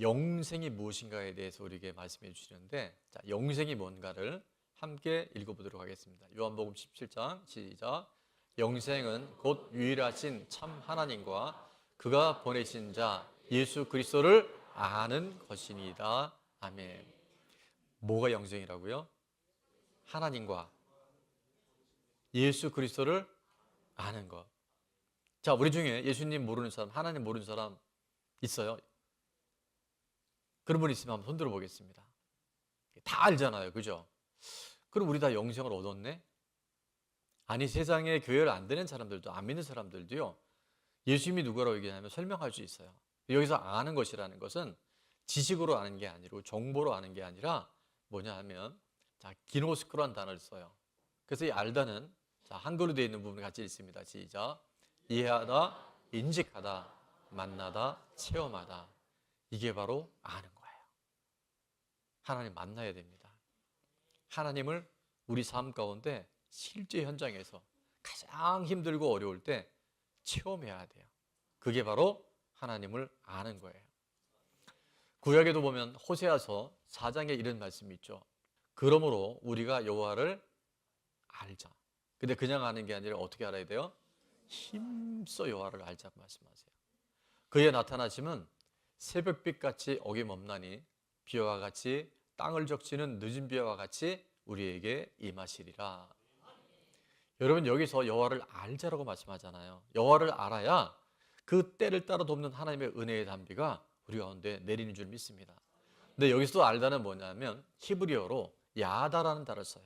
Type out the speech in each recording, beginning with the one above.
영생이 무엇인가에 대해서 우리에게 말씀해 주시는데, 자, 영생이 뭔가를 함께 읽어보도록 하겠습니다. 요한복음 17장 시작. 영생은 곧 유일하신 참 하나님과 그가 보내신 자 예수 그리스도를 아는 것이니이다. 아멘. 뭐가 영생이라고요? 하나님과 예수 그리스도를 아는 것. 자, 우리 중에 예수님 모르는 사람, 하나님 모르는 사람 있어요? 그런 분 있으면 한번 손들어 보겠습니다. 다 알잖아요, 그죠? 그럼 우리 다 영생을 얻었네? 아니, 세상에 교회를 안 되는 사람들도, 안 믿는 사람들도요, 예수님이 누구라고 얘기하면 설명할 수 있어요. 여기서 아는 것이라는 것은 지식으로 아는 게 아니고 정보로 아는 게 아니라 뭐냐 하면, 자, 기노스코라는 단어를 써요. 그래서 이 알다는, 자, 한글로 되어 있는 부분이 같이 있습니다. 시작. 이해하다, 인식하다, 만나다, 체험하다. 이게 바로 아는 거예요. 하나님 만나야 됩니다. 하나님을 우리 삶 가운데 실제 현장에서 가장 힘들고 어려울 때 체험해야 돼요. 그게 바로 하나님을 아는 거예요. 구약에도 보면 호세아서 4장에 이런 말씀이 있죠. 그러므로 우리가 여호와를 알자. 근데 그냥 아는 게 아니라 어떻게 알아야 돼요? 힘써 여호와를 알자고 말씀하세요. 그의 나타나심은 새벽빛같이 어김없나니 비와 같이 땅을 적시는 늦은 비와 같이 우리에게 임하시리라. 여러분, 여기서 여호와를 알자라고 말씀하잖아요. 여호와를 알아야 그 때를 따라 돕는 하나님의 은혜의 단비가 우리 가운데 내리는 줄 믿습니다. 근데 여기서 알다는 뭐냐면 히브리어로 야다라는 단어를 써요.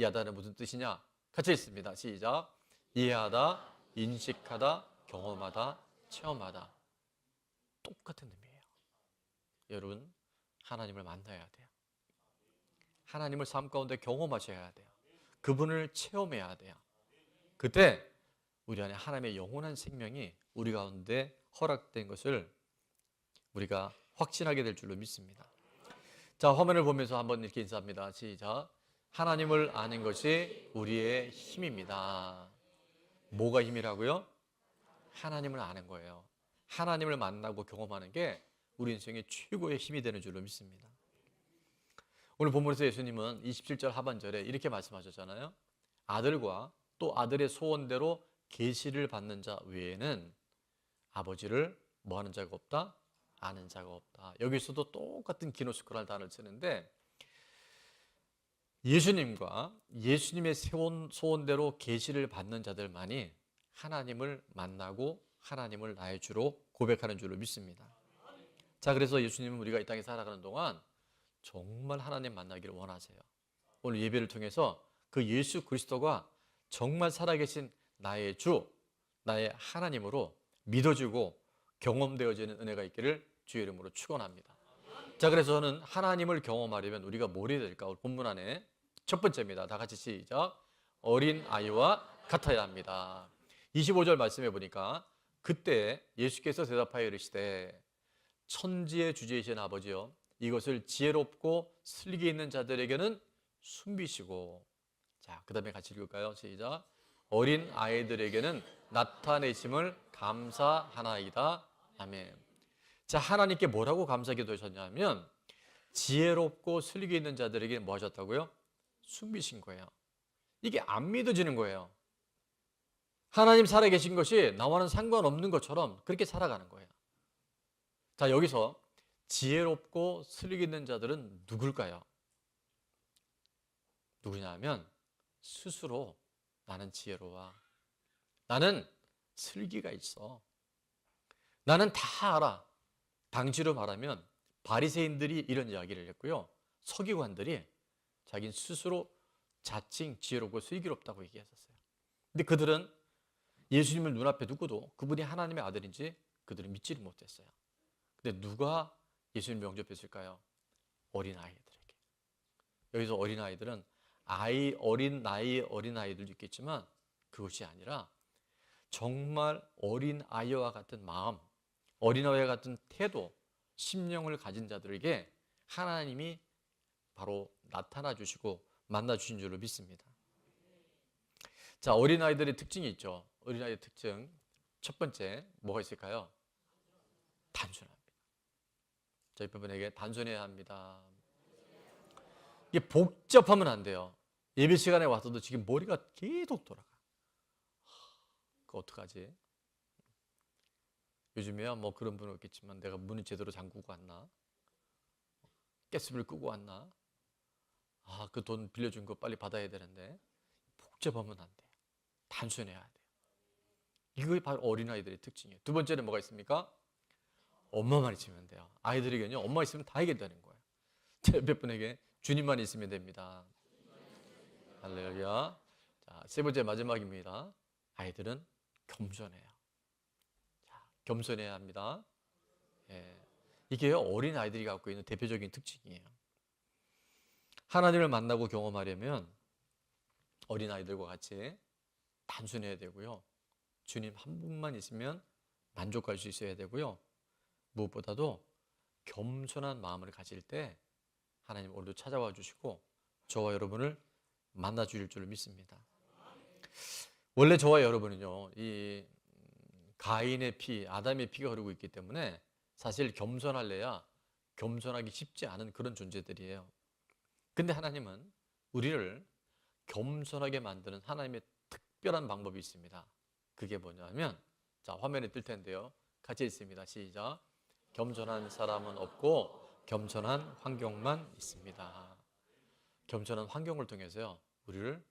야다는 무슨 뜻이냐? 같이 읽습니다. 시작. 이해하다, 인식하다, 경험하다, 체험하다. 똑같은 의미예요. 여러분, 하나님을 만나야 돼요. 하나님을 삶 가운데 경험하셔야 돼요. 그분을 체험해야 돼요. 그때 우리 안에 하나님의 영원한 생명이 우리 가운데 허락된 것을 우리가 확신하게 될 줄로 믿습니다. 자, 화면을 보면서 한번 이렇게 인사합니다. 시작. 하나님을 아는 것이 우리의 힘입니다. 뭐가 힘이라고요? 하나님을 아는 거예요. 하나님을 만나고 경험하는 게 우리 인생의 최고의 힘이 되는 줄로 믿습니다. 오늘 본문에서 예수님은 27절 하반절에 이렇게 말씀하셨잖아요. 아들과 또 아들의 소원대로 계시를 받는 자 외에는 아버지를 뭐하는 자가 없다? 아는 자가 없다. 여기서도 똑같은 기노스코라는 단어를 쓰는데, 예수님과 예수님의 소원대로 계시를 받는 자들만이 하나님을 만나고 하나님을 나의 주로 고백하는 줄로 믿습니다. 자, 그래서 예수님은 우리가 이 땅에 살아가는 동안 정말 하나님 만나기를 원하세요. 오늘 예배를 통해서 그 예수 그리스도가 정말 살아계신 나의 주, 나의 하나님으로 믿어지고 경험되어지는 은혜가 있기를 주의 이름으로 축원합니다. 자, 그래서 저는 하나님을 경험하려면 우리가 뭘 해야 될까? 오늘 본문 안에 첫 번째입니다. 다 같이 시작. 어린 아이와 같아야 합니다. 25절 말씀해 보니까 그때 예수께서 대답하여 이르시되 천지의 주제이신 아버지여, 이것을 지혜롭고 슬기 있는 자들에게는 숨기시고, 자, 그 다음에 같이 읽을까요? 시작. 어린 아이들에게는 나타내심을 감사하나이다. 아멘. 자, 하나님께 뭐라고 감사 기도하셨냐면 지혜롭고 슬기 있는 자들에게 뭐 하셨다고요? 숨기신 거예요. 이게 안 믿어지는 거예요. 하나님 살아계신 것이 나와는 상관없는 것처럼 그렇게 살아가는 거예요. 자, 여기서 지혜롭고 슬기 있는 자들은 누굴까요? 누구냐 하면 스스로 나는 지혜로워, 나는 슬기가 있어, 나는 다 알아. 당시로 말하면 바리새인들이 이런 이야기를 했고요, 서기관들이 자기는 스스로 자칭 지혜롭고 슬기롭다고 얘기했었어요. 근데 그들은 예수님을 눈앞에 두고도 그분이 하나님의 아들인지 그들은 믿지를 못했어요. 근데 누가 예수님을 영접했을까요? 어린아이들에게. 여기서 어린아이들은 어린 나이의 어린아이들도 있겠지만 그것이 아니라 정말 어린아이와 같은 마음, 어린아이와 같은 태도, 심령을 가진 자들에게 하나님이 바로 나타나 주시고 만나 주신 줄로 믿습니다. 자, 어린아이들의 특징이 있죠. 어린아이의 특징 첫 번째 뭐가 있을까요? 단순합니다. 저희 부분에게 단순해야 합니다. 이게 복잡하면 안 돼요. 예배 시간에 와서도 지금 머리가 계속 돌아가. 그거 어떡하지? 요즘에야 뭐 그런 분은 없겠지만 내가 문을 제대로 잠그고 왔나? 가스불 끄고 왔나? 아, 그 돈 빌려준 거 빨리 받아야 되는데. 복잡하면 안 돼요. 단순해야 돼요. 이게 바로 어린아이들의 특징이에요. 두 번째는 뭐가 있습니까? 엄마만 있으면 돼요. 아이들에게는요, 엄마 있으면 다 해결되는 거예요. 제 옆에 분에게 주님만 있으면 됩니다. 할렐루야. 자, 세 번째 마지막입니다. 아이들은 겸손해요. 자, 겸손해야 합니다. 예. 이게 어린 아이들이 갖고 있는 대표적인 특징이에요. 하나님을 만나고 경험하려면 어린 아이들과 같이 단순해야 되고요. 주님 한 분만 있으면 만족할 수 있어야 되고요. 무엇보다도 겸손한 마음을 가질 때 하나님 오늘도 찾아와 주시고 저와 여러분을 만나 주실 줄 믿습니다. 원래 저와 여러분은요, 이 가인의 피, 아담의 피가 흐르고 있기 때문에 사실 겸손할래야 겸손하기 쉽지 않은 그런 존재들이에요. 근데 하나님은 우리를 겸손하게 만드는 하나님의 특별한 방법이 있습니다. 그게 뭐냐면, 자, 화면에 뜰 텐데요. 같이 읽습니다. 시작. 겸손한 사람은 없고 겸손한 환경만 있습니다. 겸손한 환경을 통해서요, 우리를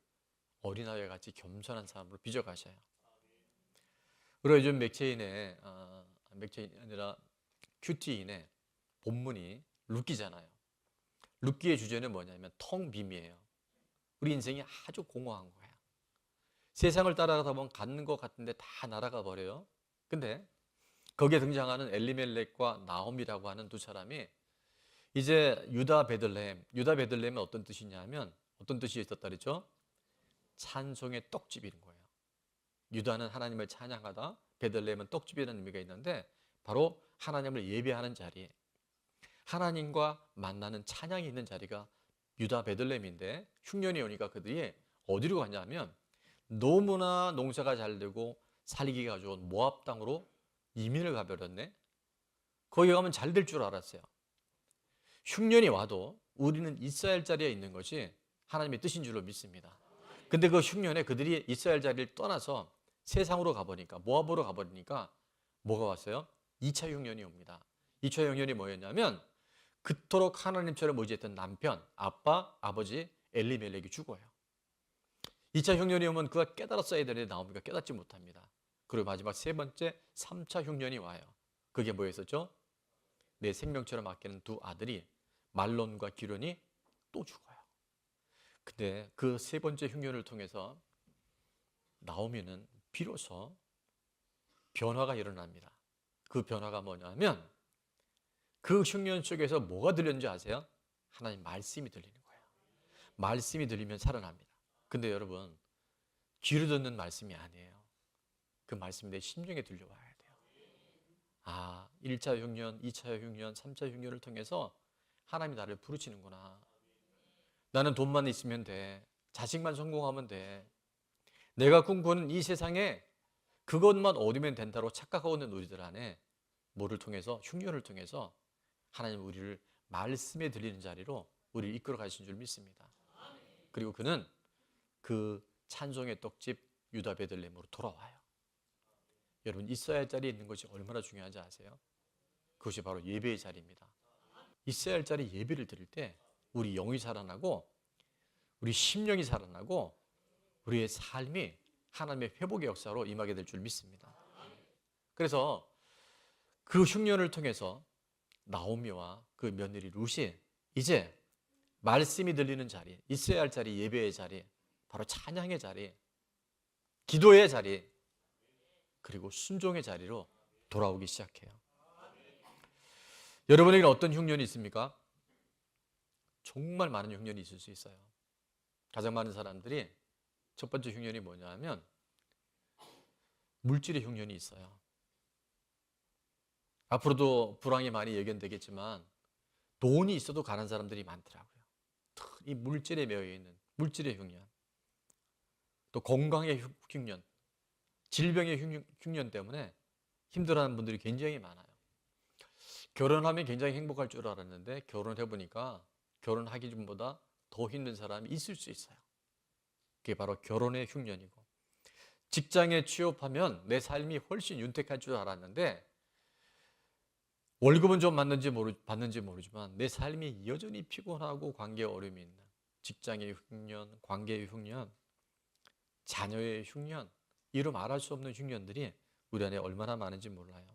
어린아이와 같이 겸손한 사람으로 빚어가셔요. 그리고 요즘 맥체인이 아니라 큐티인의 본문이 룻기잖아요. 룻기의 주제는 뭐냐면 텅 빔이에요. 우리 인생이 아주 공허한 거예요. 세상을 따라가다 보면 가는 것 같은데 다 날아가 버려요. 근데 거기에 등장하는 엘리멜렉과 나홈이라고 하는 두 사람이 이제 유다 베들레헴은 어떤 뜻이냐면, 어떤 뜻이 있었다 그랬죠? 찬송의 떡집인 거예요. 유다는 하나님을 찬양하다, 베들레헴은 떡집이라는 의미가 있는데 바로 하나님을 예배하는 자리, 하나님과 만나는 찬양이 있는 자리가 유다 베들레헴인데, 흉년이 오니까 그들이 어디로 가냐면 너무나 농사가 잘 되고 살기가 좋은 모압 땅으로 이민을 가버렸네. 거기 가면 잘 될 줄 알았어요. 흉년이 와도 우리는 있어야 할 자리에 있는 것이 하나님의 뜻인 줄로 믿습니다. 근데 그 흉년에 그들이 있어야 할 자리를 떠나서 세상으로 가버리니까, 모압으로 가버리니까 뭐가 왔어요? 2차 흉년이 옵니다. 2차 흉년이 뭐였냐면 그토록 하나님처럼 의지했던 남편, 아빠, 아버지 엘리멜렉이 죽어요. 2차 흉년이 오면 그가 깨달았어야 되는데 나오미가 깨닫지 못합니다. 그리고 마지막 세 번째 3차 흉년이 와요. 그게 뭐였었죠? 내 생명처럼 아끼는 두 아들이 말론과 기련이 또 죽어요. 근데 그 세 번째 흉년을 통해서 나오미는 비로소 변화가 일어납니다. 그 변화가 뭐냐면 그 흉년 속에서 뭐가 들렸는지 아세요? 하나님 말씀이 들리는 거예요. 말씀이 들리면 살아납니다. 근데 여러분, 귀로 듣는 말씀이 아니에요. 그 말씀이 내 심령에 들려와야 돼요. 아, 1차 흉년, 2차 흉년, 3차 흉년을 통해서 하나님이 나를 부르시는구나. 나는 돈만 있으면 돼. 자식만 성공하면 돼. 내가 꿈꾸는 이 세상에 그것만 얻으면 된다고 착각하고 있는 우리들 안에 뭐를 통해서, 흉년을 통해서 하나님 우리를 말씀에 들리는 자리로 우리를 이끌어 가신 줄 믿습니다. 그리고 그는 그 찬송의 떡집 유다 베들레헴으로 돌아와요. 여러분, 있어야 할 자리에 있는 것이 얼마나 중요한지 아세요? 그것이 바로 예배의 자리입니다. 있어야 할 자리에 예배를 드릴 때 우리 영이 살아나고 우리 심령이 살아나고 우리의 삶이 하나님의 회복의 역사로 임하게 될 줄 믿습니다. 그래서 그 흉년을 통해서 나오미와 그 며느리 룻이 이제 말씀이 들리는 자리, 있어야 할 자리, 예배의 자리, 바로 찬양의 자리, 기도의 자리, 그리고 순종의 자리로 돌아오기 시작해요. 여러분에게는 어떤 흉년이 있습니까? 정말 많은 흉년이 있을 수 있어요. 가장 많은 사람들이 첫 번째 흉년이 뭐냐면 물질의 흉년이 있어요. 앞으로도 불황이 많이 예견되겠지만 돈이 있어도 가난한 사람들이 많더라고요. 이 물질에 매여 있는 물질의 흉년, 또 건강의 흉년, 질병의 흉년 때문에 힘들어하는 분들이 굉장히 많아요. 결혼하면 굉장히 행복할 줄 알았는데 결혼해 보니까 결혼하기 전보다 더 힘든 사람이 있을 수 있어요. 그게 바로 결혼의 흉년이고, 직장에 취업하면 내 삶이 훨씬 윤택할 줄 알았는데 월급은 좀 받는지 모르지만 내 삶이 여전히 피곤하고 관계에 어려움이 있는 직장의 흉년, 관계의 흉년, 자녀의 흉년, 이루 말할 수 없는 흉년들이 우리 안에 얼마나 많은지 몰라요.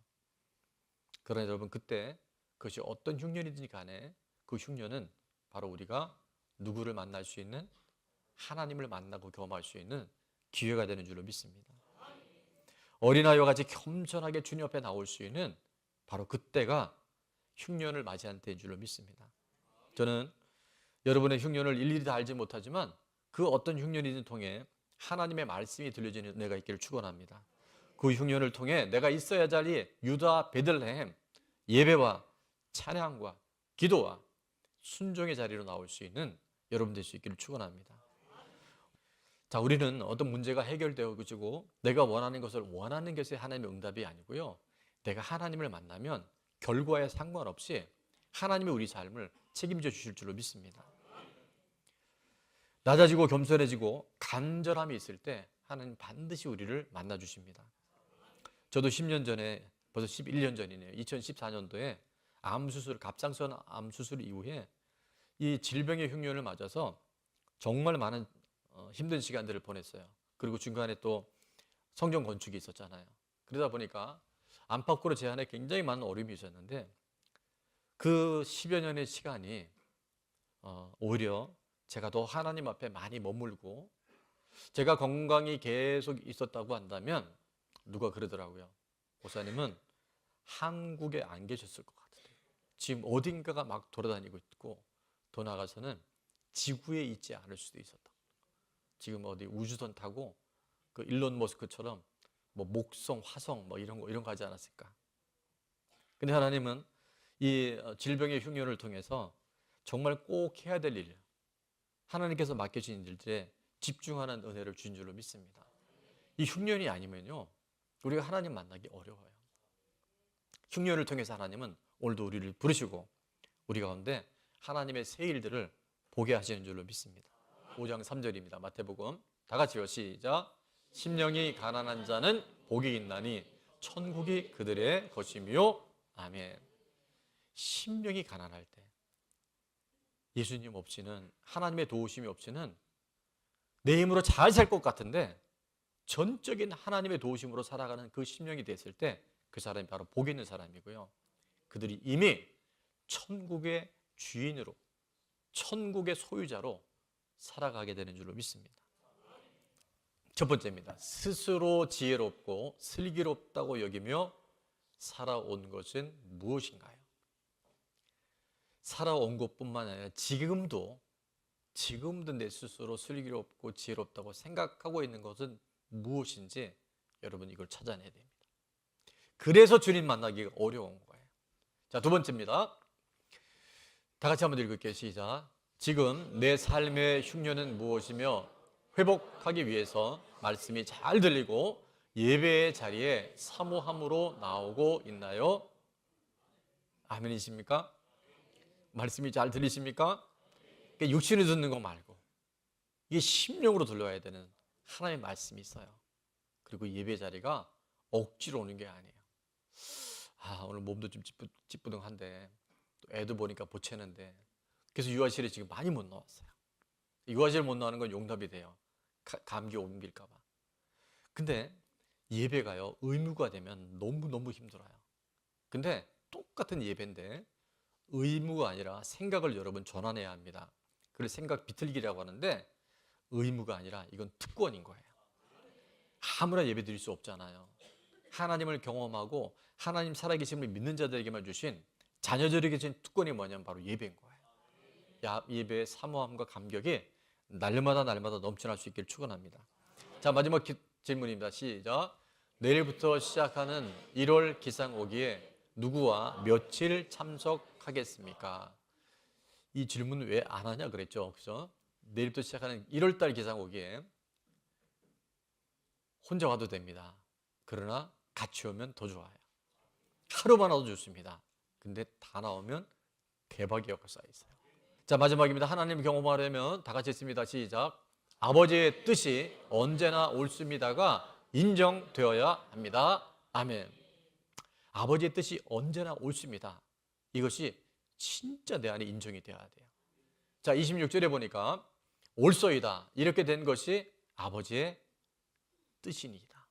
그러나 여러분, 그때 그것이 어떤 흉년이든지 간에 그 흉년은 바로 우리가 누구를 만날 수 있는, 하나님을 만나고 경험할 수 있는 기회가 되는 줄로 믿습니다. 어린아이와 같이 겸손하게 주님 앞에 나올 수 있는 바로 그때가 흉년을 맞이한 때인 줄로 믿습니다. 저는 여러분의 흉년을 일일이 다 알지 못하지만 그 어떤 흉년이든 통해 하나님의 말씀이 들려지는 은혜가 있기를 축원합니다. 그 흉년을 통해 내가 있어야 할 자리 유다 베들레헴, 예배와 찬양과 기도와 순종의 자리로 나올 수 있는 여러분 될 수 있기를 축원합니다. 자, 우리는 어떤 문제가 해결되어지고 내가 원하는 것을 원하는 것이 하나님의 응답이 아니고요, 내가 하나님을 만나면 결과에 상관없이 하나님이 우리 삶을 책임져 주실 줄로 믿습니다. 낮아지고 겸손해지고 간절함이 있을 때 하나님 반드시 우리를 만나 주십니다. 저도 10년 전에, 벌써 11년 전이네요. 2014년도에 갑상선 암 수술 이후에 이 질병의 흉년을 맞아서 정말 많은 힘든 시간들을 보냈어요. 그리고 중간에 또 성전 건축이 있었잖아요. 그러다 보니까 안팎으로 제 안에 굉장히 많은 어려움이 있었는데 그 10여 년의 시간이 오히려 제가 더 하나님 앞에 많이 머물고, 제가 건강이 계속 있었다고 한다면 누가 그러더라고요. 목사님은 한국에 안 계셨을 것 같아요. 지금 어딘가가 막 돌아다니고 있고, 더 나아가서는 지구에 있지 않을 수도 있었다. 지금 어디 우주선 타고 그 일론 머스크처럼 뭐 목성, 화성 뭐 이런 거 하지 않았을까? 근데 하나님은 이 질병의 흉년을 통해서 정말 꼭 해야 될 일, 하나님께서 맡겨진 일들에 집중하는 은혜를 주신 줄로 믿습니다. 이 흉년이 아니면요, 우리가 하나님 만나기 어려워요. 흉년을 통해서 하나님은 오늘도 우리를 부르시고 우리 가운데 하나님의 새 일들을 보게 하시는 줄로 믿습니다. 5장 3절입니다. 마태복음 다 같이요, 시작. 심령이 가난한 자는 복이 있나니 천국이 그들의 것이며. 아멘. 심령이 가난할 때, 예수님 없이는, 하나님의 도우심이 없이는 내 힘으로 잘 살 것 같은데 전적인 하나님의 도우심으로 살아가는 그 심령이 됐을 때 그 사람이 바로 복 있는 사람이고요, 그들이 이미 천국의 주인으로, 천국의 소유자로 살아가게 되는 줄로 믿습니다. 첫 번째입니다. 스스로 지혜롭고 슬기롭다고 여기며 살아온 것은 무엇인가요? 살아온 것뿐만 아니라 지금도 내 스스로 슬기롭고 지혜롭다고 생각하고 있는 것은 무엇인지 여러분 이걸 찾아내야 됩니다. 그래서 주님 만나기가 어려운 거예요. 자, 두 번째입니다. 다 같이 한번 읽을게요. 시작. 지금 내 삶의 흉년은 무엇이며 회복하기 위해서 말씀이 잘 들리고 예배의 자리에 사모함으로 나오고 있나요? 아멘이십니까? 말씀이 잘 들리십니까? 육신을 듣는 거 말고 이게 심령으로 들려야 되는 하나님의 말씀이 있어요. 그리고 예배 자리가 억지로 오는 게 아니에요. 오늘 몸도 좀 찌뿌둥한데 또 애도 보니까 보채는데, 그래서 유아실에 지금 많이 못 나왔어요. 유아실 못 나오는 건 용납이 돼요. 감기 옮길까 봐. 근데 예배가요, 의무가 되면 너무너무 힘들어요. 근데 똑같은 예배인데 의무가 아니라 생각을 여러분 전환해야 합니다. 그걸 생각 비틀기라고 하는데 의무가 아니라 이건 특권인 거예요. 아무나 예배 드릴 수 없잖아요. 하나님을 경험하고 하나님 살아계심을 믿는 자들에게만 주신, 자녀들에게 주신 특권이 뭐냐면 바로 예배인 거예요. 예배의 사모함과 감격이 날마다 넘쳐날 수 있기를 축원합니다. 자, 마지막 질문입니다. 시작. 내일부터 시작하는 1월 기상오기에 누구와 며칠 참석하겠습니까? 이 질문은 왜 안 하냐 그랬죠. 그죠? 내일부터 시작하는 1월달 기상오기에 혼자 와도 됩니다. 그러나 같이 오면 더 좋아요. 하루만 와도 좋습니다. 근데 다 나오면 대박의 역사가 있어요. 자, 마지막입니다. 하나님 경험하려면 다 같이 했습니다. 시작. 아버지의 뜻이 언제나 옳습니다가 인정되어야 합니다. 아멘. 아버지의 뜻이 언제나 옳습니다. 이것이 진짜 내 안에 인정이 되어야 돼요. 자, 26절에 보니까 옳소이다. 이렇게 된 것이 아버지의 뜻이니이다.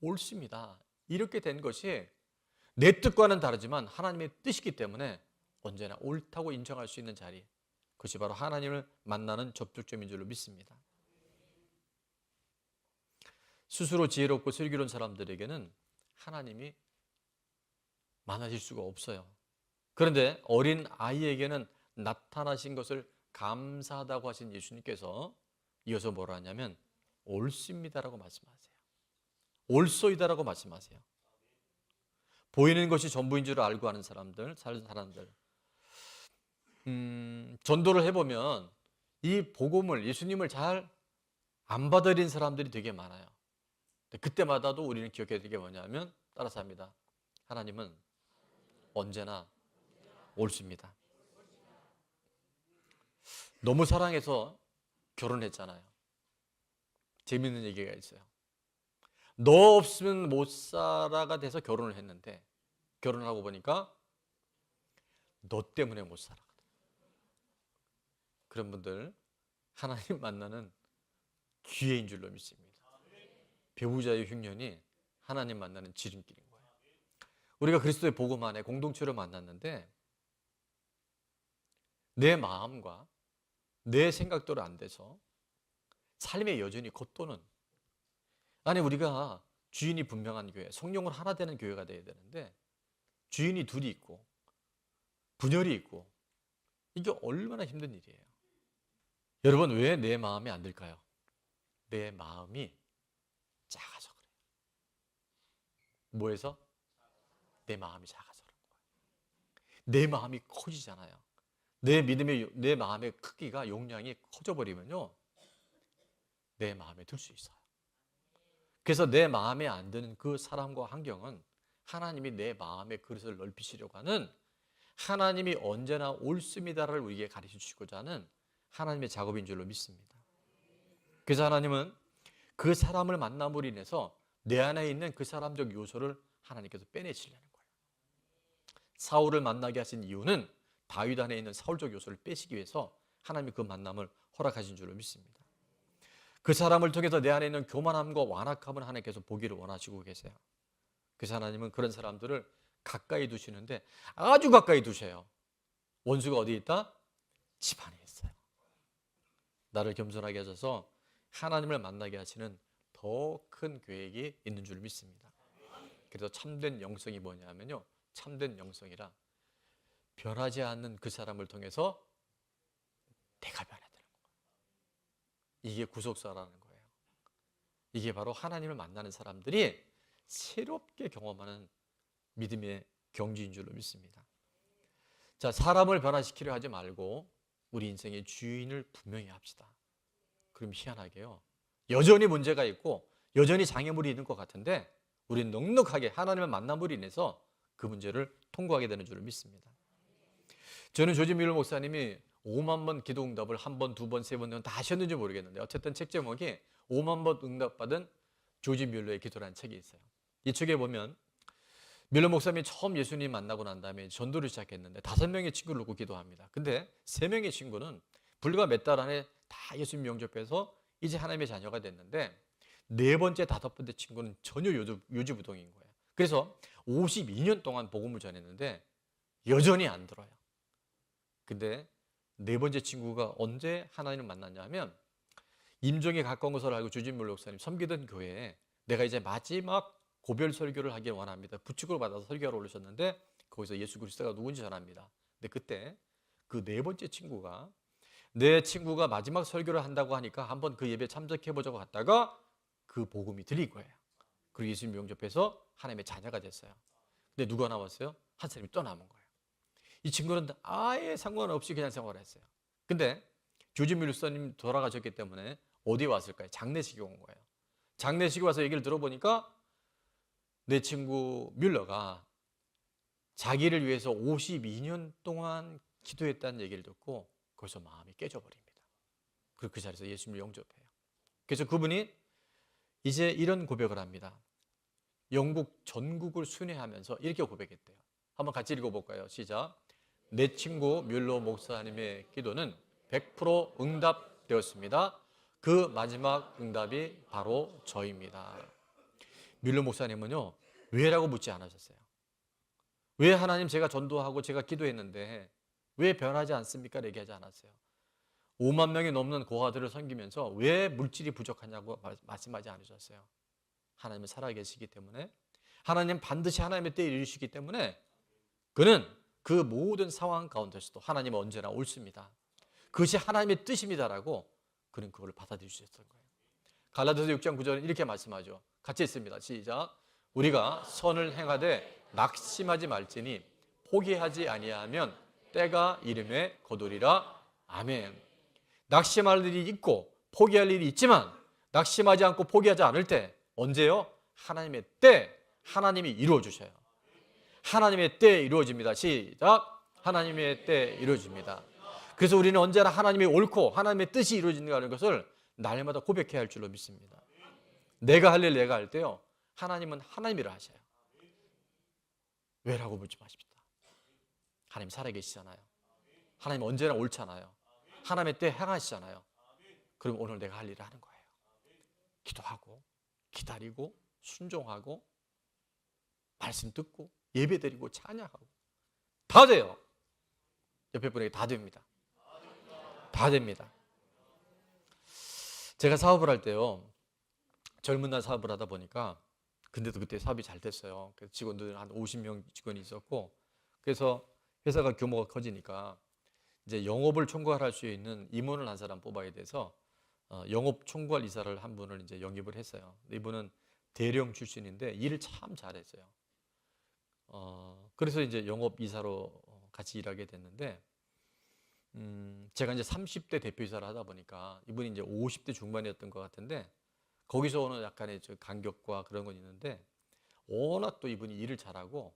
옳습니다. 이렇게 된 것이 내 뜻과는 다르지만 하나님의 뜻이기 때문에 언제나 옳다고 인정할 수 있는 자리, 그것이 바로 하나님을 만나는 접촉점인 줄로 믿습니다. 스스로 지혜롭고 슬기로운 사람들에게는 하나님이 만나실 수가 없어요. 그런데 어린 아이에게는 나타나신 것을 감사하다고 하신 예수님께서 이어서 뭐라 하냐면 옳습니다라고 말씀하세요. 옳소이다라고 말씀하세요. 보이는 것이 전부인 줄 알고 하는 사람들, 전도를 해보면 이 복음을, 예수님을 잘 안 받아들인 사람들이 되게 많아요. 그때마다도 우리는 기억해야 될 게 뭐냐면 따라서 합니다. 하나님은 언제나 옳습니다. 너무 사랑해서 결혼했잖아요. 재밌는 얘기가 있어요. 너 없으면 못 살아가 돼서 결혼을 했는데 결혼하고 보니까 너 때문에 못 살아. 그런 분들 하나님 만나는 기회인 줄로 믿습니다. 배우자의 흉년이 하나님 만나는 지름길인 거예요. 우리가 그리스도의 복음 안에 공동체로 만났는데 내 마음과 내 생각대로 안 돼서 삶의 여전히 겉도는, 아니 우리가 주인이 분명한 교회, 성령을 하나 되는 교회가 돼야 되는데 주인이 둘이 있고 분열이 있고 이게 얼마나 힘든 일이에요. 여러분, 왜 내 마음에 안 들까요? 내 마음이 작아서 그래요. 뭐해서? 내 마음이 작아서 그런 거예요. 내 마음이 커지잖아요. 내 마음의 크기가, 용량이 커져버리면요 내 마음에 들 수 있어요. 그래서 내 마음에 안 드는 그 사람과 환경은 하나님이 내 마음의 그릇을 넓히시려고 하는, 하나님이 언제나 옳습니다를 우리에게 가르쳐 주시고자 하는 하나님의 작업인 줄로 믿습니다. 그래서 하나님은 그 사람을 만남으로 인해서 내 안에 있는 그 사람적 요소를 하나님께서 빼내시려는 거예요. 사울을 만나게 하신 이유는 다윗 안에 있는 사울적 요소를 빼시기 위해서 하나님이 그 만남을 허락하신 줄로 믿습니다. 그 사람을 통해서 내 안에 있는 교만함과 완악함을 하나님께서 보기를 원하시고 계세요. 그래서 하나님은 그런 사람들을 가까이 두시는데 아주 가까이 두셔요. 원수가 어디에 있다? 집 안에 있어요. 나를 겸손하게 하셔서 하나님을 만나게 하시는 더 큰 계획이 있는 줄 믿습니다. 그래서 참된 영성이 뭐냐면요, 참된 영성이라 변하지 않는 그 사람을 통해서 내가 변해야 되는 거예요. 이게 구속사라는 거예요. 이게 바로 하나님을 만나는 사람들이 새롭게 경험하는 믿음의 경지인 줄로 믿습니다. 자, 사람을 변화시키려 하지 말고 우리 인생의 주인을 분명히 합시다. 그럼 희한하게요, 여전히 문제가 있고 여전히 장애물이 있는 것 같은데 우리는 넉넉하게 하나님을 만남으로 인해서 그 문제를 통과하게 되는 줄을 믿습니다. 저는 조지 뮬러 목사님이 5만 번 기도 응답을 한 번, 두 번, 세 번 다 하셨는지 모르겠는데 어쨌든 책 제목이 5만 번 응답받은 조지 뮬러의 기도라는 책이 있어요. 이 책에 보면 뮬러 목사님이 처음 예수님 만나고 난 다음에 전도를 시작했는데 5명의 친구를 놓고 기도합니다. 근데 3명의 친구는 불과 몇 달 안에 다 예수님 영접해서 이제 하나님의 자녀가 됐는데 4번째, 5번째 친구는 전혀 요지부동인 거예요. 그래서 52년 동안 복음을 전했는데 여전히 안 들어요. 근데 4번째 친구가 언제 하나님을 만났냐 하면 임종에 가까운 것을 알고 조지 뮬러 목사님 섬기던 교회에 내가 이제 마지막 고별 설교를 하길 원합니다. 부축을 받아서 설교하러 오르셨는데 거기서 예수 그리스도가 누군지 전합니다. 근데 그때 그 4번째 친구가 내 친구가 마지막 설교를 한다고 하니까 한번 그 예배에 참석해보자고 갔다가 그 복음이 들린 거예요. 그리고 예수님 영접해서 하나님의 자녀가 됐어요. 근데 누가 남았어요? 한 사람이 또 남은 거예요. 이 친구는 아예 상관없이 그냥 생활을 했어요. 근데 조지 뮬러 목사님 돌아가셨기 때문에 어디에 왔을까요? 장례식에 온 거예요. 장례식에 와서 얘기를 들어보니까 내 친구 뮬러가 자기를 위해서 52년 동안 기도했다는 얘기를 듣고 거기서 마음이 깨져버립니다. 그리고 그 자리에서 예수님을 영접해요. 그래서 그분이 이제 이런 고백을 합니다. 영국 전국을 순회하면서 이렇게 고백했대요. 한번 같이 읽어볼까요? 시작. 내 친구 뮬러 목사님의 기도는 100% 응답되었습니다. 그 마지막 응답이 바로 저입니다. 뮬러 목사님은요, 왜라고 묻지 않으셨어요. 왜 하나님 제가 전도하고 제가 기도했는데 왜 변하지 않습니까? 얘기하지 않았어요. 5만 명이 넘는 고아들을 섬기면서 왜 물질이 부족하냐고 말씀하지 않으셨어요. 하나님은 살아계시기 때문에, 하나님 반드시 하나님의 때에 이르시기 때문에 그는 그 모든 상황 가운데서도 하나님은 언제나 옳습니다. 그것이 하나님의 뜻입니다라고 그는 그걸 받아들이셨던 거예요. 갈라디아서 6장 9절은 이렇게 말씀하죠. 같이 읽습니다. 시작. 우리가 선을 행하되 낙심하지 말지니 포기하지 아니하면 때가 이름에 거두리라. 아멘. 낙심할 일이 있고 포기할 일이 있지만 낙심하지 않고 포기하지 않을 때 언제요? 하나님의 때, 하나님이 이루어 주셔요. 하나님의 때에 이루어집니다. 시작. 하나님의 때에 이루어집니다. 그래서 우리는 언제나 하나님이 옳고 하나님의 뜻이 이루어진다는 것을 날마다 고백해야 할 줄로 믿습니다. 내가 할 일 내가 할 때요, 하나님은 하나님이라 하셔요. 왜라고 묻지 마십시다. 하나님 살아계시잖아요. 하나님 언제나 옳잖아요. 하나님의 때 행하시잖아요. 그럼 오늘 내가 할 일을 하는 거예요. 기도하고 기다리고 순종하고 말씀 듣고 예배드리고 찬양하고 다 돼요. 옆에 분에게 다 됩니다. 다 됩니다. 제가 사업을 할 때요, 젊은 날 사업을 하다 보니까, 근데도 그때 사업이 잘 됐어요. 그래서 직원들 한 50명 직원이 있었고, 그래서 회사가 규모가 커지니까 이제 영업을 총괄할 수 있는 임원을 한 사람 뽑아야 돼서 영업 총괄 이사를 한 분을 이제 영입을 했어요. 이분은 대령 출신인데 일을 참 잘했어요. 그래서 이제 영업 이사로 같이 일하게 됐는데, 제가 이제 30대 대표이사를 하다 보니까 이분이 이제 50대 중반이었던 것 같은데, 거기서 오는 약간의 간격과 그런 건 있는데, 워낙 또 이분이 일을 잘하고,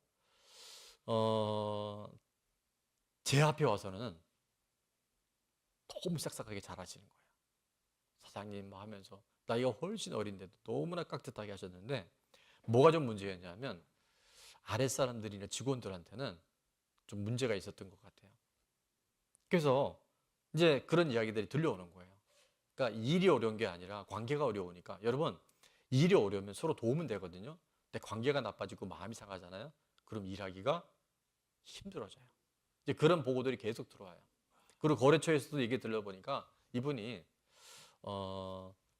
제 앞에 와서는 너무 싹싹하게 잘하시는 거예요. 사장님 뭐 하면서 나이가 훨씬 어린데도 너무나 깍듯하게 하셨는데, 뭐가 좀 문제였냐면 아랫사람들이나 직원들한테는 좀 문제가 있었던 것 같아요. 그래서 이제 그런 이야기들이 들려오는 거예요. 그러니까 일이 어려운 게 아니라 관계가 어려우니까. 여러분, 일이 어려우면 서로 도우면 되거든요. 근데 관계가 나빠지고 마음이 상하잖아요. 그럼 일하기가 힘들어져요. 이제 그런 보고들이 계속 들어와요. 그리고 거래처에서도 얘기 들려보니까 이분이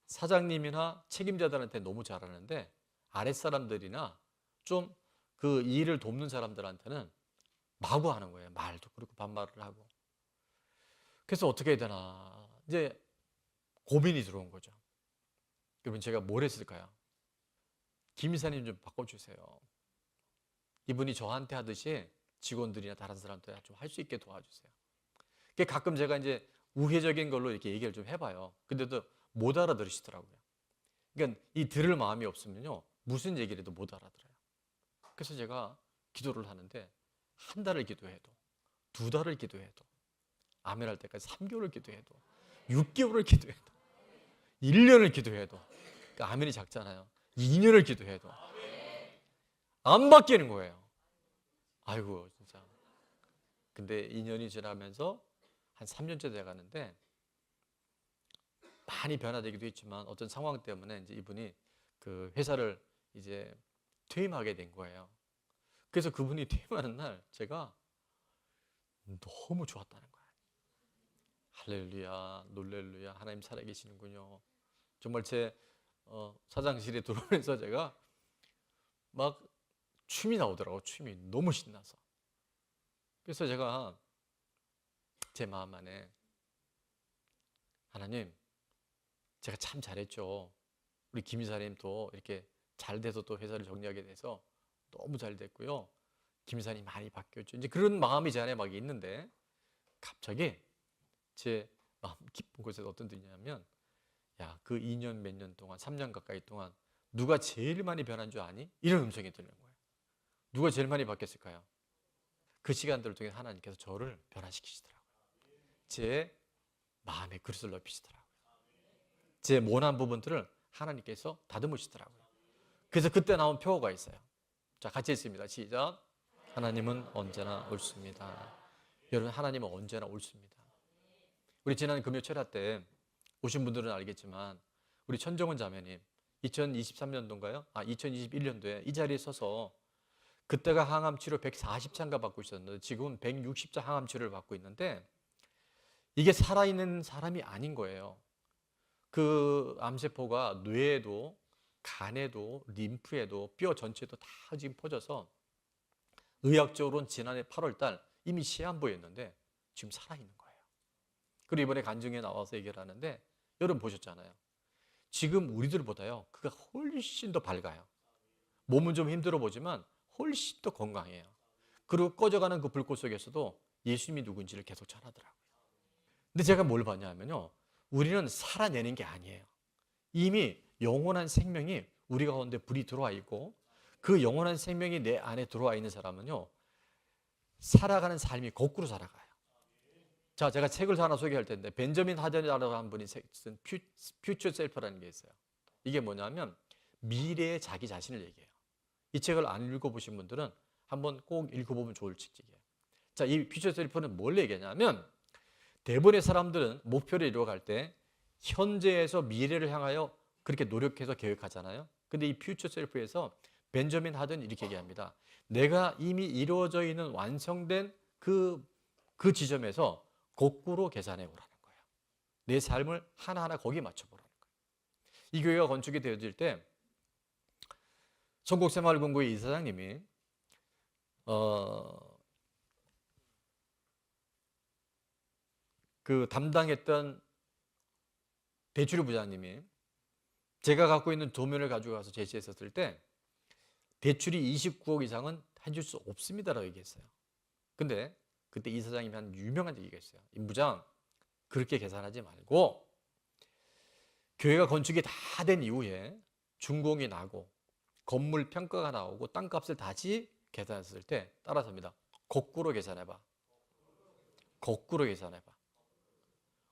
사장님이나 책임자들한테 너무 잘하는데 아랫사람들이나 좀 그 일을 돕는 사람들한테는 마구 하는 거예요. 말도 그렇고 반말을 하고. 그래서 어떻게 해야 되나 이제 고민이 들어온 거죠. 여러분, 제가 뭘 했을까요? 김 이사님 좀 바꿔주세요. 이분이 저한테 하듯이 직원들이나 다른 사람들 좀 할 수 있게 도와주세요. 가끔 제가 이제 우회적인 걸로 이렇게 얘기를 좀 해봐요. 근데도 못 알아들으시더라고요. 그러니까 이 들을 마음이 없으면요, 무슨 얘기를 해도 못 알아들어요. 그래서 제가 기도를 하는데 한 달을 기도해도, 두 달을 기도해도, 아멘 할 때까지 3개월을 기도해도, 6개월을 기도해도, 1년을 기도해도, 그러니까 아멘이 작잖아요. 2년을 기도해도 안 바뀌는 거예요. 아이고 진짜. 근데 2년이 지나면서 한 3년째 돼가는데 많이 변화되기도 했지만 어떤 상황 때문에 이제 이분이 그 회사를 이제 퇴임하게 된 거예요. 그래서 그분이 퇴임하는 날 제가 너무 좋았다는 거예요. 할렐루야, 놀렐루야, 하나님 살아계시는군요. 정말 제 사장실에 들어오면서 제가 막 춤이 나오더라고요. 춤이 너무 신나서. 그래서 제가 제 마음 안에, 하나님, 제가 참 잘했죠. 우리 김 이사님도 이렇게 잘 돼서 또 회사를 정리하게 돼서 너무 잘 됐고요. 김 이사님 많이 바뀌었죠. 이제 그런 마음이 제 안에 막 있는데 갑자기 제 마음 깊은 곳에서 어떤 뜻이냐면, 야, 그 2년 몇 년 동안, 3년 가까이 동안 누가 제일 많이 변한 줄 아니? 이런 음성이 들리는 거예요. 누가 제일 많이 바뀌었을까요? 그 시간들 중에 하나님께서 저를 변화시키시더라고요. 제 마음의 그릇을 넓히시더라고요. 제 모난 부분들을 하나님께서 다듬으시더라고요. 그래서 그때 나온 표어가 있어요. 자, 같이 읽습니다. 시작. 하나님은 언제나 옳습니다. 여러분, 하나님은 언제나 옳습니다. 우리 지난 금요 철야 때 오신 분들은 알겠지만 우리 천정원 자매님 2023년도인가요? 2021년도에 이 자리에 서서 그때가 항암 치료 140차인가 받고 있었는데 지금은 160차 항암 치료를 받고 있는데 이게 살아있는 사람이 아닌 거예요. 그 암세포가 뇌에도 간에도 림프에도 뼈 전체에도 다 지금 퍼져서 의학적으로는 지난해 8월 달 이미 시한부였는데 지금 살아있는 거예요. 그리고 이번에 간증에 나와서 얘기를 하는데 여러분 보셨잖아요. 지금 우리들보다요 그가 훨씬 더 밝아요. 몸은 좀 힘들어 보지만 훨씬 더 건강해요. 그리고 꺼져가는 그 불꽃 속에서도 예수님이 누군지를 계속 전하더라고요. 근데 제가 뭘 봤냐면요, 우리는 살아내는 게 아니에요. 이미 영원한 생명이 우리 가운데 불이 들어와 있고 그 영원한 생명이 내 안에 들어와 있는 사람은요 살아가는 삶이 거꾸로 살아가요. 자, 제가 책을 하나 소개할 텐데 벤저민 하든이라고 한 분이 쓴 퓨처 셀프라는 게 있어요. 이게 뭐냐면 미래의 자기 자신을 얘기해요. 이 책을 안 읽어보신 분들은 한번 꼭 읽어보면 좋을 책이에요. 자, 이 퓨처 셀프는 뭘 얘기하냐면 대부분의 사람들은 목표를 이루어갈 때 현재에서 미래를 향하여 그렇게 노력해서 계획하잖아요. 근데 이 퓨처 셀프에서 벤저민 하든 이렇게 얘기합니다. 내가 이미 이루어져 있는 완성된 그 지점에서 거꾸로 계산해 보라는 거예요. 내 삶을 하나하나 거기에 맞춰보라는 거예요. 이 교회가 건축이 되어질 때 성국생활공고의 이사장님이 그 담당했던 대출유 부장님이 제가 갖고 있는 도면을 가지고 가서 제시했었을 때 대출이 29억 이상은 해줄 수 없습니다라고 얘기했어요. 근데 그때 이사장님이 한 유명한 얘기가 있어요. 임 부장, 그렇게 계산하지 말고 교회가 건축이 다 된 이후에 준공이 나고 건물 평가가 나오고 땅값을 다시 계산했을 때 따라서입니다. 거꾸로 계산해봐. 거꾸로 계산해봐.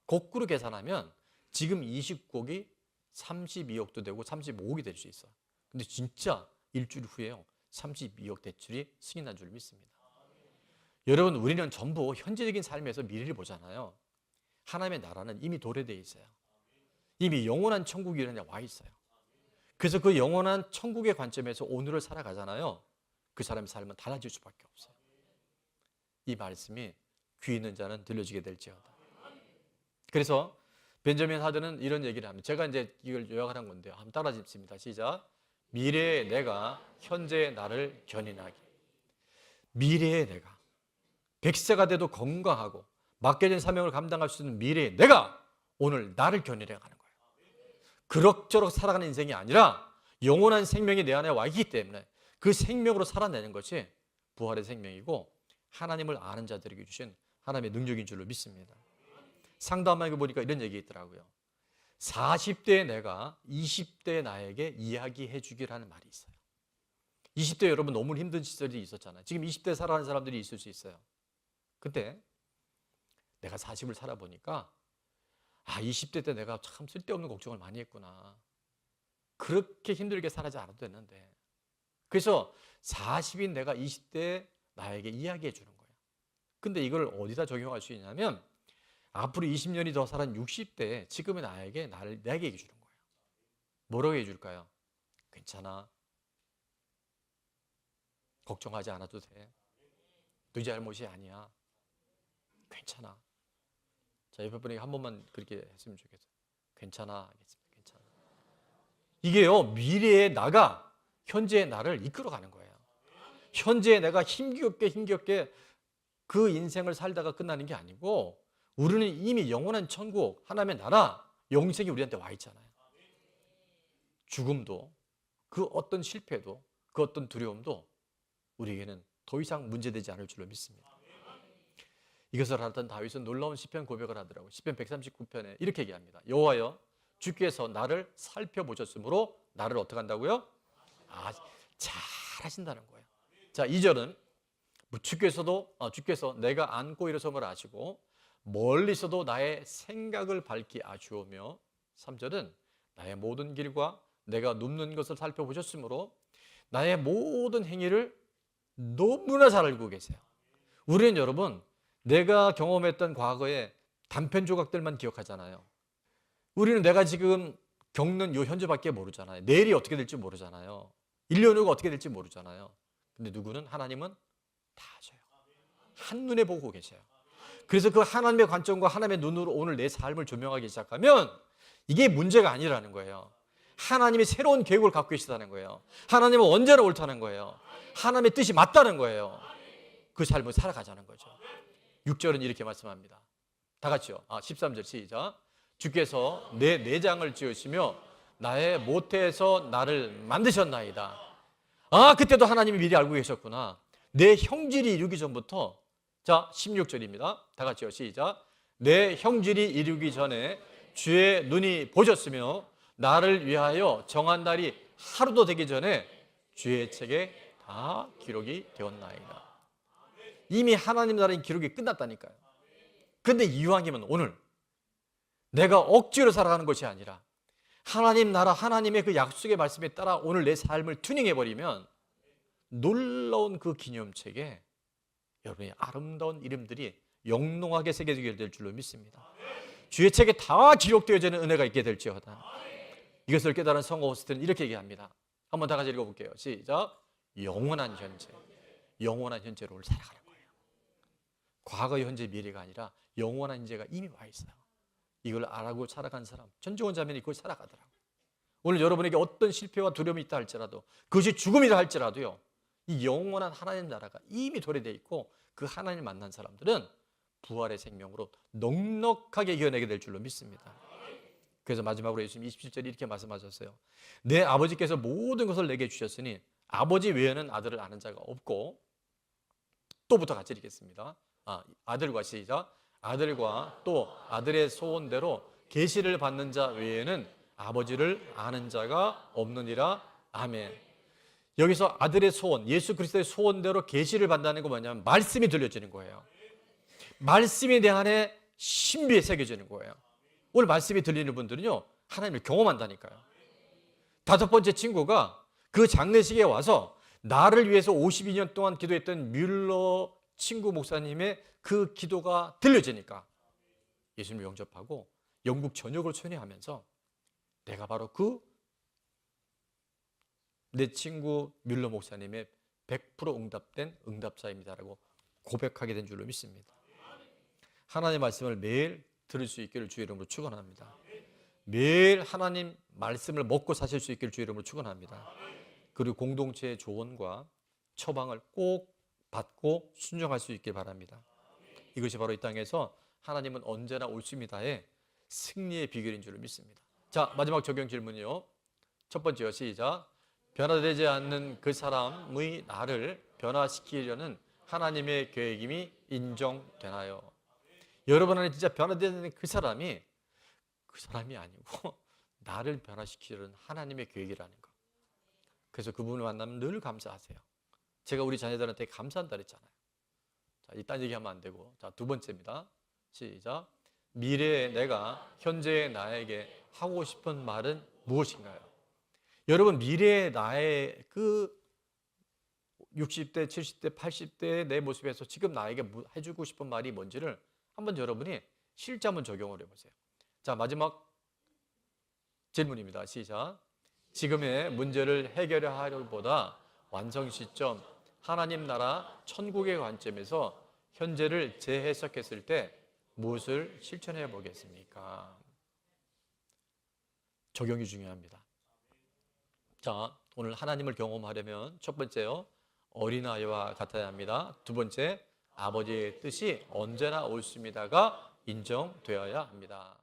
거꾸로 계산하면 지금 29억이 32억도 되고 35억이 될 수 있어. 근데 진짜 일주일 후에요 32억 대출이 승인난 줄 믿습니다. 여러분, 우리는 전부 현재적인 삶에서 미래를 보잖아요. 하나님의 나라는 이미 도래되어 있어요. 이미 영원한 천국이 이런 데 와 있어요. 그래서 그 영원한 천국의 관점에서 오늘을 살아가잖아요. 그 사람의 삶은 달라질 수밖에 없어요. 이 말씀이 귀 있는 자는 들려지게 될지어다. 그래서 벤저민 하든은 이런 얘기를 합니다. 제가 이제 이걸 요약하는 건데요. 한번 따라 읽습니다. 시작. 미래의 내가 현재의 나를 견인하기. 미래의 내가 100세가 돼도 건강하고 맡겨진 사명을 감당할 수 있는 미래의 내가 오늘 나를 견인해 가는 거예요. 그럭저럭 살아가는 인생이 아니라 영원한 생명이 내 안에 와 있기 때문에 그 생명으로 살아내는 것이 부활의 생명이고 하나님을 아는 자들에게 주신 하나님의 능력인 줄로 믿습니다. 상담하게 보니까 이런 얘기 있더라고요. 40대의 내가 20대의 나에게 이야기해 주기라는 말이 있어요. 20대 여러분 너무 힘든 시절이 있었잖아요. 지금 20대 살아가는 사람들이 있을 수 있어요. 근데 내가 40을 살아보니까 20대 때 내가 참 쓸데없는 걱정을 많이 했구나. 그렇게 힘들게 살아지 않아도 됐는데. 그래서 40인 내가 20대 나에게 이야기해 주는 거예요. 근데 이걸 어디다 적용할 수 있냐면 앞으로 20년이 더 살은 60대에 지금의 나에게 내게 얘기해 주는 거예요. 뭐라고 얘기해 줄까요? 괜찮아. 걱정하지 않아도 돼. 네 잘못이 아니야. 괜찮아. 자, 옆에 분에게 한 번만 그렇게 했으면 좋겠어요. 괜찮아. 알겠습니다. 괜찮아. 이게요, 미래의 나가 현재의 나를 이끌어가는 거예요. 현재의 내가 힘겹게 그 인생을 살다가 끝나는 게 아니고 우리는 이미 영원한 천국, 하나님의 나라, 영생이 우리한테 와 있잖아요. 죽음도, 그 어떤 실패도, 그 어떤 두려움도 우리에게는 더 이상 문제되지 않을 줄로 믿습니다. 이것을 알았던 다윗은 놀라운 시편 고백을 하더라고요. 시편 139편에 이렇게 얘기합니다. 여호와여, 주께서 나를 살펴보셨으므로 나를 어떻게 한다고요? 잘 하신다는 거예요. 자, 2절은 주께서 내가 앉고 일어섬을 아시고 멀리서도 나의 생각을 밝히 아시오며 3절은 나의 모든 길과 내가 눕는 것을 살펴보셨으므로 나의 모든 행위를 너무나 잘 알고 계세요. 우리는 여러분 내가 경험했던 과거의 단편 조각들만 기억하잖아요. 우리는 내가 지금 겪는 이 현재밖에 모르잖아요. 내일이 어떻게 될지 모르잖아요. 1년 후가 어떻게 될지 모르잖아요. 근데 누구는 하나님은 다 아셔요. 한눈에 보고 계세요. 그래서 그 하나님의 관점과 하나님의 눈으로 오늘 내 삶을 조명하기 시작하면 이게 문제가 아니라는 거예요. 하나님이 새로운 계획을 갖고 계시다는 거예요. 하나님은 언제나 옳다는 거예요. 하나님의 뜻이 맞다는 거예요. 그 삶을 살아가자는 거죠. 6절은 이렇게 말씀합니다. 다 같이요. 13절 시작. 주께서 내 내장을 지으시며 나의 모태에서 나를 만드셨나이다. 그때도 하나님이 미리 알고 계셨구나. 내 형질이 이루기 전부터. 자, 16절입니다. 다 같이요. 시작. 내 형질이 이루기 전에 주의 눈이 보셨으며 나를 위하여 정한 날이 하루도 되기 전에 주의 책에 다 기록이 되었나이다. 이미 하나님 나라의 기록이 끝났다니까요. 그런데 이왕이면 오늘 내가 억지로 살아가는 것이 아니라 하나님 나라, 하나님의 그 약속의 말씀에 따라 오늘 내 삶을 튜닝해버리면 놀라운 그 기념책에 여러분의 아름다운 이름들이 영롱하게 새겨지게 될 줄로 믿습니다. 주의 책에 다 기록되어지는 은혜가 있게 될지어다. 이것을 깨달은 성호 호스트는 이렇게 얘기합니다. 한번 다 같이 읽어볼게요. 시작. 영원한 현재, 영원한 현재로 살아가는 거예요. 과거, 현재, 미래가 아니라 영원한 현재가 이미 와 있어요. 이걸 알고 살아간 사람, 전지원 자매는 그걸 살아가더라고요. 오늘 여러분에게 어떤 실패와 두려움이 있다 할지라도, 그것이 죽음이라 할지라도요, 이 영원한 하나님 나라가 이미 도래되어 있고 그 하나님을 만난 사람들은 부활의 생명으로 넉넉하게 이겨내게 될 줄로 믿습니다. 그래서 마지막으로 예수님 27절에 이렇게 말씀하셨어요. 내 아버지께서 모든 것을 내게 주셨으니 아버지 외에는 아들을 아는 자가 없고, 또부터 같이 읽겠습니다. 아들과 시작. 아들과 또 아들의 소원대로 계시를 받는 자 외에는 아버지를 아는 자가 없느니라. 아멘. 여기서 아들의 소원, 예수 그리스도의 소원대로 계시를 받는다는 건 뭐냐면 말씀이 들려지는 거예요. 말씀이 내 안에 신비에 새겨지는 거예요. 오늘 말씀이 들리는 분들은요, 하나님을 경험한다니까요. 5번째 친구가 그 장례식에 와서 나를 위해서 52년 동안 기도했던 뮬러 친구 목사님의 그 기도가 들려지니까 예수님을 영접하고 영국 전역을 순회하면서 내가 바로 내 친구 뮬러 목사님의 100% 응답된 응답자입니다라고 고백하게 된 줄로 믿습니다. 하나님의 말씀을 매일 들을 수 있기를 주의 이름으로 축원합니다. 매일 하나님 말씀을 먹고 사실 수 있기를 주의 이름으로 축원합니다. 그리고 공동체의 조언과 처방을 꼭 받고 순종할 수 있길 바랍니다. 이것이 바로 이 땅에서 하나님은 언제나 옳습니다의 승리의 비결인 줄을 믿습니다. 자, 마지막 적용 질문이요. 첫 번째요. 시작. 변화되지 않는 그 사람의 나를 변화시키려는 하나님의 계획임이 인정되나요? 여러분 안에 진짜 변화되지 않는 그 사람이 아니고 나를 변화시키려는 하나님의 계획이라는 것. 그래서 그분을 만나면 늘 감사하세요. 제가 우리 자녀들한테 감사한다 그랬잖아요. 자, 이딴 얘기하면 안 되고. 자, 두 번째입니다. 시작. 미래의 내가 현재의 나에게 하고 싶은 말은 무엇인가요? 여러분, 미래의 나의 그 60대, 70대, 80대의 내 모습에서 지금 나에게 해주고 싶은 말이 뭔지를 한번 여러분이 실제 한번 적용을 해보세요. 자, 마지막 질문입니다. 시작. 지금의 문제를 해결하려보다 완성 시점, 하나님 나라 천국의 관점에서 현재를 재해석했을 때 무엇을 실천해 보겠습니까? 적용이 중요합니다. 자, 오늘 하나님을 경험하려면 첫 번째요, 어린아이와 같아야 합니다. 두 번째, 아버지의 뜻이 언제나 옳습니다가 인정되어야 합니다.